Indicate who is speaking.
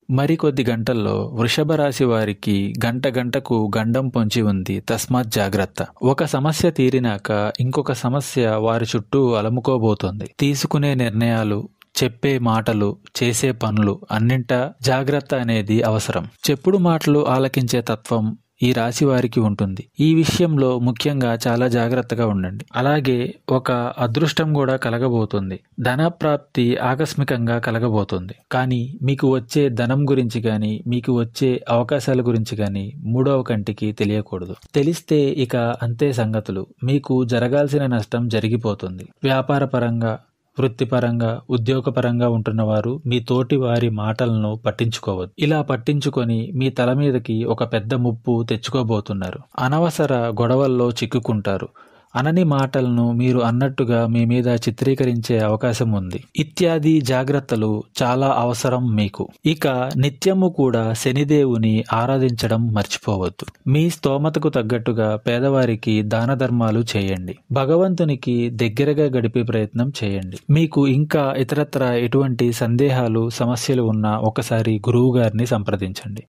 Speaker 1: మరికొద్ది గంటల్లో వృషభ రాశి వారికి గంట గంటకు గండం పొంచి ఉంది. తస్మాత్ జాగ్రత్త. ఒక సమస్య తీరినాక ఇంకొక సమస్య వారి చుట్టూ అలముకోబోతోంది. తీసుకునే నిర్ణయాలు, చెప్పే మాటలు, చేసే పనులు అన్నింటా జాగ్రత్త అనేది అవసరం. చెప్పుడు మాటలు ఆలకించే తత్వం ఈ రాశి వారికి ఉంటుంది. ఈ విషయంలో ముఖ్యంగా చాలా జాగ్రత్తగా ఉండండి. అలాగే ఒక అదృష్టం కూడా కలగబోతుంది. ధనప్రాప్తి ఆకస్మికంగా కలగబోతుంది. కానీ మీకు వచ్చే ధనం గురించి కానీ, మీకు వచ్చే అవకాశాల గురించి కానీ మూడవ కంటికి తెలియకూడదు. తెలిస్తే ఇక అంతే సంగతులు. మీకు జరగాల్సిన నష్టం జరిగిపోతుంది. వ్యాపార పరంగా, వృత్తిపరంగా, ఉద్యోగపరంగా ఉంటున్న వారు మీ తోటి వారి మాటలను పట్టించుకోవద్దు. ఇలా పట్టించుకొని మీ తల మీదకి ఒక పెద్ద ముప్పు తెచ్చుకోబోతున్నారు. అనవసర గొడవల్లో చిక్కుకుంటారు. అనని మాటలను మీరు అన్నట్టుగా మీ మీద చిత్రీకరించే అవకాశం ఉంది. ఇత్యాది జాగ్రత్తలు చాలా అవసరం మీకు. ఇక నిత్యము కూడా శనిదేవుని ఆరాధించడం మర్చిపోవద్దు. మీ స్తోమతకు తగ్గట్టుగా పేదవారికి దాన ధర్మాలు చేయండి. భగవంతునికి దగ్గరగా గడిపే ప్రయత్నం చేయండి. మీకు ఇంకా ఇతరత్రా ఎటువంటి సందేహాలు, సమస్యలు ఉన్నా ఒకసారి గురువు గారిని సంప్రదించండి.